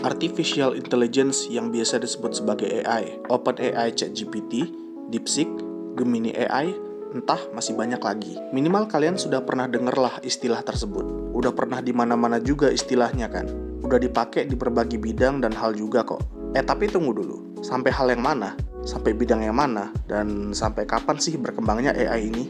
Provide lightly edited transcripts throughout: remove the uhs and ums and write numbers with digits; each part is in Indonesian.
Artificial Intelligence yang biasa disebut sebagai AI, OpenAI ChatGPT, DeepSeek, Gemini AI, entah masih banyak lagi. Minimal kalian sudah pernah dengar lah istilah tersebut. Udah pernah di mana-mana juga istilahnya kan. Udah dipakai di berbagai bidang dan hal juga kok. Tapi tunggu dulu. Sampai hal yang mana? Sampai bidang yang mana? Dan sampai kapan sih berkembangnya AI ini?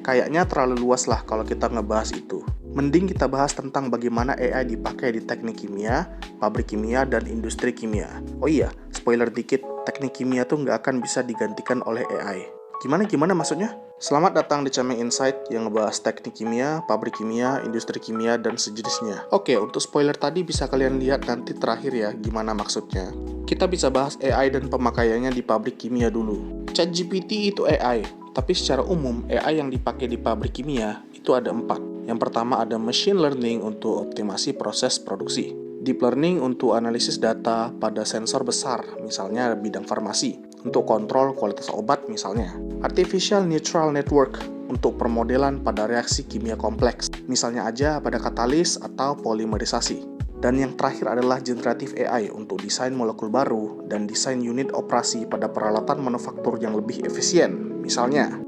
Kayaknya terlalu luas lah kalau kita ngebahas itu. Mending kita bahas tentang bagaimana AI dipakai di teknik kimia, pabrik kimia, dan industri kimia. Oh iya, spoiler dikit, teknik kimia tuh nggak akan bisa digantikan oleh AI. Gimana maksudnya? Selamat datang di Cameng Insight yang ngebahas teknik kimia, pabrik kimia, industri kimia, dan sejenisnya. Oke, untuk spoiler tadi bisa kalian lihat nanti terakhir ya gimana maksudnya. Kita bisa bahas AI dan pemakaiannya di pabrik kimia dulu. ChatGPT itu AI, tapi secara umum AI yang dipakai di pabrik kimia itu ada 4. Yang pertama ada machine learning untuk optimasi proses produksi. Deep learning untuk analisis data pada sensor besar, misalnya bidang farmasi, untuk kontrol kualitas obat misalnya. Artificial neural network untuk permodelan pada reaksi kimia kompleks, misalnya aja pada katalis atau polimerisasi. Dan yang terakhir adalah generative AI untuk desain molekul baru dan desain unit operasi pada peralatan manufaktur yang lebih efisien, misalnya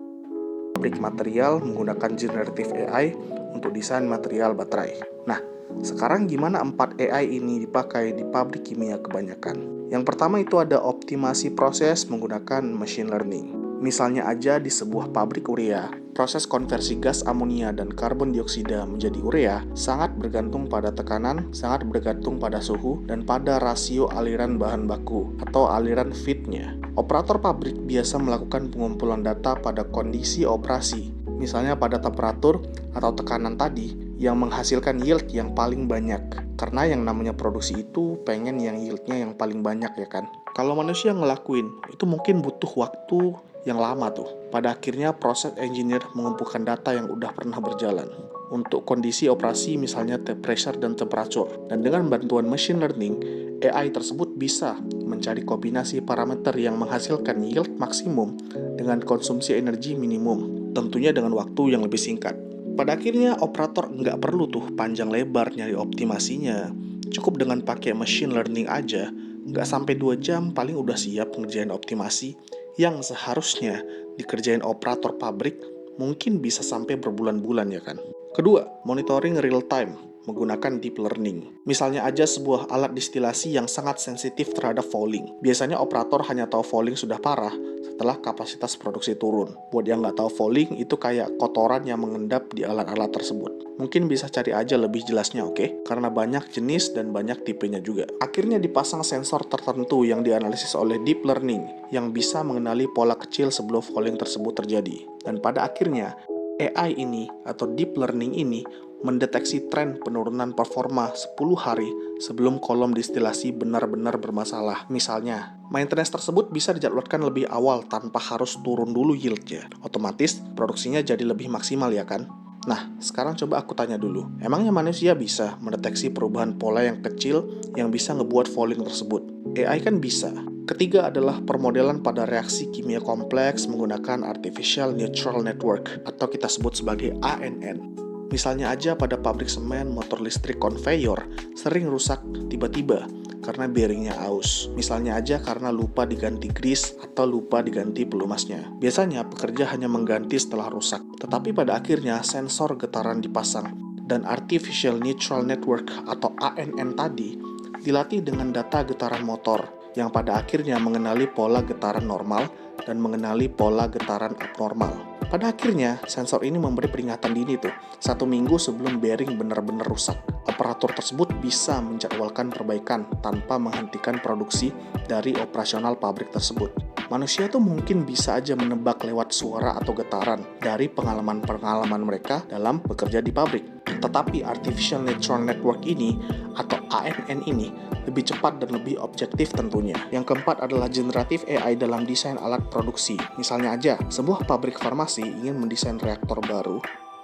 pabrik material menggunakan generative AI untuk desain material baterai. Nah, sekarang gimana 4 AI ini dipakai di pabrik kimia kebanyakan? Yang pertama itu ada optimasi proses menggunakan machine learning. Misalnya aja di sebuah pabrik urea, proses konversi gas amonia dan karbon dioksida menjadi urea sangat bergantung pada tekanan, sangat bergantung pada suhu, dan pada rasio aliran bahan baku atau aliran feed-nya. Operator pabrik biasa melakukan pengumpulan data pada kondisi operasi, misalnya pada temperatur atau tekanan tadi yang menghasilkan yield yang paling banyak. Karena yang namanya produksi itu pengen yang yieldnya yang paling banyak ya kan. Kalau manusia ngelakuin, itu mungkin butuh waktu yang lama tuh. Pada akhirnya proses engineer mengumpulkan data yang udah pernah berjalan untuk kondisi operasi misalnya pressure dan temperature. Dan dengan bantuan machine learning, AI tersebut bisa mencari kombinasi parameter yang menghasilkan yield maksimum dengan konsumsi energi minimum, tentunya dengan waktu yang lebih singkat. Pada akhirnya operator nggak perlu tuh panjang lebar nyari optimasinya. Cukup dengan pakai machine learning aja, nggak sampai 2 jam paling udah siap ngerjain optimasi yang seharusnya dikerjain operator pabrik mungkin bisa sampai berbulan-bulan ya kan. Kedua, monitoring real time menggunakan deep learning. Misalnya aja sebuah alat distilasi yang sangat sensitif terhadap fouling. Biasanya operator hanya tahu fouling sudah parah setelah kapasitas produksi turun. Buat yang nggak tahu fouling, itu kayak kotoran yang mengendap di alat-alat tersebut. Mungkin bisa cari aja lebih jelasnya, oke? Karena banyak jenis dan banyak tipenya juga. Akhirnya dipasang sensor tertentu yang dianalisis oleh deep learning yang bisa mengenali pola kecil sebelum fouling tersebut terjadi. Dan pada akhirnya, AI ini atau deep learning ini mendeteksi tren penurunan performa 10 hari sebelum kolom distilasi benar-benar bermasalah. Misalnya, maintenance tersebut bisa dijadwalkan lebih awal tanpa harus turun dulu yieldnya. Otomatis, produksinya jadi lebih maksimal ya kan? Nah, sekarang coba aku tanya dulu. Emangnya manusia bisa mendeteksi perubahan pola yang kecil yang bisa ngebuat fouling tersebut? AI kan bisa. Ketiga adalah permodelan pada reaksi kimia kompleks menggunakan Artificial Neural Network atau kita sebut sebagai ANN. Misalnya aja pada pabrik semen, motor listrik konveyor sering rusak tiba-tiba karena bearingnya aus. Misalnya aja karena lupa diganti grease atau lupa diganti pelumasnya. Biasanya pekerja hanya mengganti setelah rusak, tetapi pada akhirnya sensor getaran dipasang dan Artificial Neural Network atau ANN tadi dilatih dengan data getaran motor yang pada akhirnya mengenali pola getaran normal dan mengenali pola getaran abnormal. Pada akhirnya, sensor ini memberi peringatan dini tuh, 1 minggu sebelum bearing benar-benar rusak. Operator tersebut bisa menjadwalkan perbaikan tanpa menghentikan produksi dari operasional pabrik tersebut. Manusia tuh mungkin bisa aja menebak lewat suara atau getaran dari pengalaman-pengalaman mereka dalam bekerja di pabrik. Tetapi Artificial Neural Network ini atau ANN ini lebih cepat dan lebih objektif tentunya. Yang keempat adalah generative AI dalam desain alat produksi. Misalnya aja, sebuah pabrik farmasi ingin mendesain reaktor baru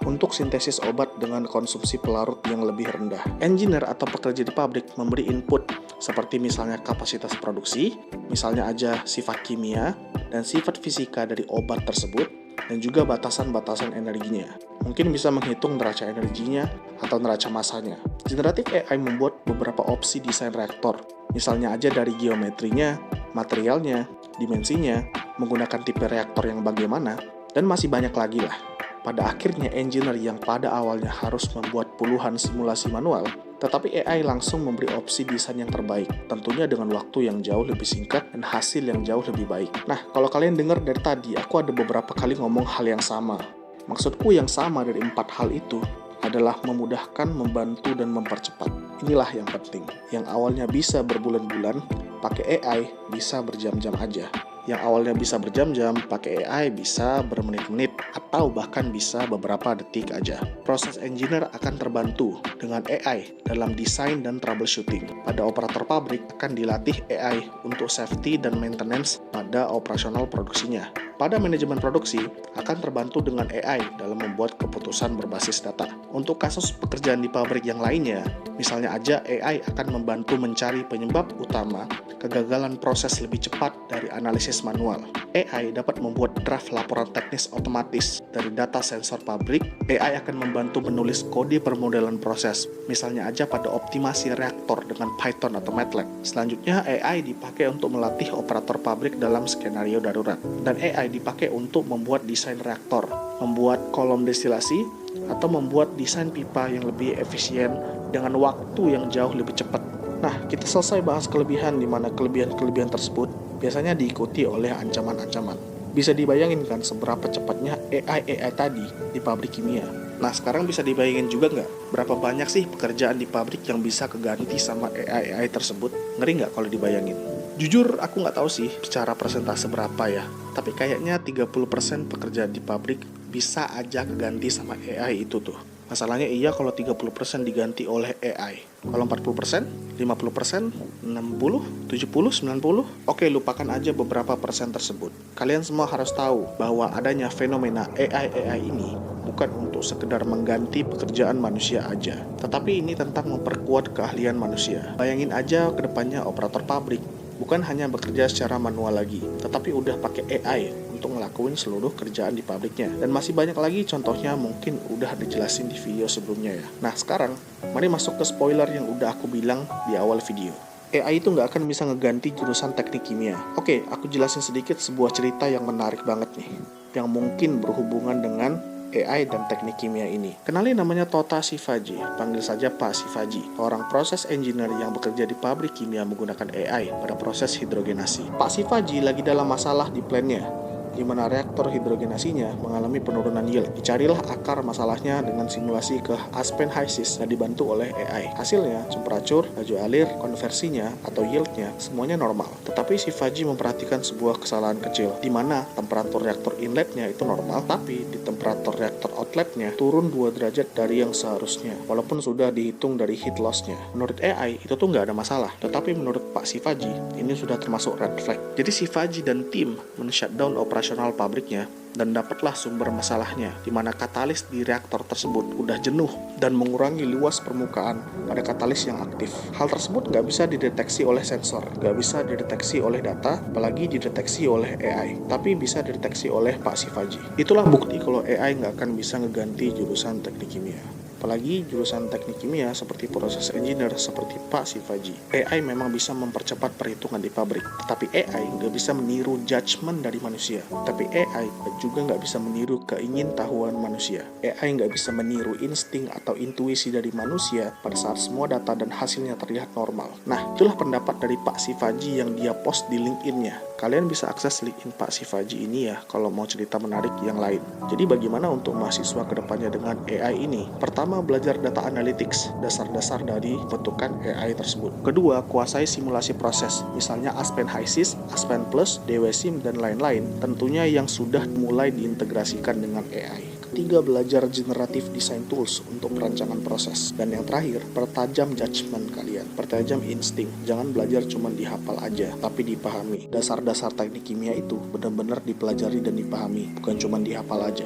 untuk sintesis obat dengan konsumsi pelarut yang lebih rendah. Engineer atau pekerja di pabrik memberi input seperti misalnya kapasitas produksi, misalnya aja sifat kimia dan sifat fisika dari obat tersebut, dan juga batasan-batasan energinya. Mungkin bisa menghitung neraca energinya atau neraca massanya. Generative AI membuat beberapa opsi desain reaktor, misalnya aja dari geometrinya, materialnya, dimensinya, menggunakan tipe reaktor yang bagaimana, dan masih banyak lagi lah. Pada akhirnya, engineer yang pada awalnya harus membuat puluhan simulasi manual, tetapi AI langsung memberi opsi desain yang terbaik, tentunya dengan waktu yang jauh lebih singkat dan hasil yang jauh lebih baik. Nah, kalau kalian dengar dari tadi, aku ada beberapa kali ngomong hal yang sama. Maksudku yang sama dari 4 hal itu adalah memudahkan, membantu, dan mempercepat. Inilah yang penting. Yang awalnya bisa berbulan-bulan, pakai AI bisa berjam-jam aja. Yang awalnya bisa berjam-jam, pakai AI bisa bermenit-menit, atau bahkan bisa beberapa detik aja. Proses engineer akan terbantu dengan AI dalam desain dan troubleshooting. Pada operator pabrik akan dilatih AI untuk safety dan maintenance pada operasional produksinya. Pada manajemen produksi akan terbantu dengan AI dalam membuat keputusan berbasis data. Untuk kasus pekerjaan di pabrik yang lainnya, misalnya aja AI akan membantu mencari penyebab utama kegagalan proses lebih cepat dari analisis manual. AI dapat membuat draft laporan teknis otomatis dari data sensor pabrik. AI akan membantu menulis kode permodelan proses, misalnya aja pada optimasi reaktor dengan Python atau MATLAB. Selanjutnya, AI dipakai untuk melatih operator pabrik dalam skenario darurat. Dan AI dipakai untuk membuat desain reaktor, membuat kolom destilasi, atau membuat desain pipa yang lebih efisien dengan waktu yang jauh lebih cepat. Nah, kita selesai bahas kelebihan, di mana kelebihan-kelebihan tersebut biasanya diikuti oleh ancaman-ancaman. Bisa dibayangin kan seberapa cepatnya AI tadi di pabrik kimia. Nah, sekarang bisa dibayangin juga nggak berapa banyak sih pekerjaan di pabrik yang bisa keganti sama AI tersebut? Ngeri nggak kalau dibayangin? Jujur, aku nggak tahu sih secara persentase berapa ya. Tapi kayaknya 30% pekerjaan di pabrik bisa aja keganti sama AI itu tuh. Masalahnya iya kalau 30% diganti oleh AI. Kalau 40%, 50%, 60, 70, 90, oke, lupakan aja beberapa persen tersebut. Kalian semua harus tahu bahwa adanya fenomena AI ini bukan untuk sekedar mengganti pekerjaan manusia aja, tetapi ini tentang memperkuat keahlian manusia. Bayangin aja ke depannya operator pabrik bukan hanya bekerja secara manual lagi, tetapi udah pakai AI untuk ngelakuin seluruh kerjaan di pabriknya. Dan masih banyak lagi contohnya, mungkin udah dijelasin di video sebelumnya ya. Nah, sekarang mari masuk ke spoiler yang udah aku bilang di awal video. AI itu nggak akan bisa ngeganti jurusan teknik kimia. Oke, aku jelasin sedikit sebuah cerita yang menarik banget nih, yang mungkin berhubungan dengan AI dan teknik kimia ini. Kenalin, namanya Tota Shivaji, panggil saja Pak Shivaji, orang proses engineer yang bekerja di pabrik kimia menggunakan AI pada proses hidrogenasi. Pak Shivaji lagi dalam masalah di plannya, di mana reaktor hidrogenasinya mengalami penurunan yield. Dicarilah akar masalahnya dengan simulasi ke Aspen-Hysis dan dibantu oleh AI. Hasilnya, temperatur, laju alir, konversinya atau yieldnya semuanya normal. Tetapi Shivaji memperhatikan sebuah kesalahan kecil, di mana temperatur reaktor inletnya itu normal, tapi di temperatur reaktor outletnya turun 2 derajat dari yang seharusnya, walaupun sudah dihitung dari heat loss-nya. Menurut AI, itu tuh nggak ada masalah. Tetapi menurut Pak Shivaji, ini sudah termasuk red flag. Jadi Shivaji dan tim men-shutdown operasional pabriknya dan dapatlah sumber masalahnya, di mana katalis di reaktor tersebut udah jenuh dan mengurangi luas permukaan pada katalis yang aktif. Hal tersebut nggak bisa dideteksi oleh sensor, nggak bisa dideteksi oleh data, apalagi dideteksi oleh AI, tapi bisa dideteksi oleh Pak Shivaji. Itulah bukti kalau AI nggak akan bisa ngeganti jurusan teknik kimia. Apalagi jurusan teknik kimia seperti proses engineer seperti Pak Shivaji. AI memang bisa mempercepat perhitungan di pabrik, tapi AI nggak bisa meniru judgement dari manusia. Tapi AI juga nggak bisa meniru keingintahuan manusia. AI nggak bisa meniru insting atau intuisi dari manusia pada saat semua data dan hasilnya terlihat normal. Nah, itulah pendapat dari Pak Shivaji yang dia post di LinkedIn-nya. Kalian bisa akses LinkedIn Pak Shivaji ini ya kalau mau cerita menarik yang lain. Jadi bagaimana untuk mahasiswa kedepannya dengan AI ini? Pertama, belajar data analytics, dasar-dasar dari bentukan AI tersebut. Kedua, kuasai simulasi proses, misalnya Aspen-Hysis, Aspen Plus, DWSIM, dan lain-lain, tentunya yang sudah mulai diintegrasikan dengan AI. Ketiga, belajar generative design tools untuk perancangan proses. Dan yang terakhir, pertajam judgment kalian, pertajam insting. Jangan belajar cuma dihafal aja, tapi dipahami. Dasar-dasar teknik kimia itu benar-benar dipelajari dan dipahami, bukan cuma dihafal aja.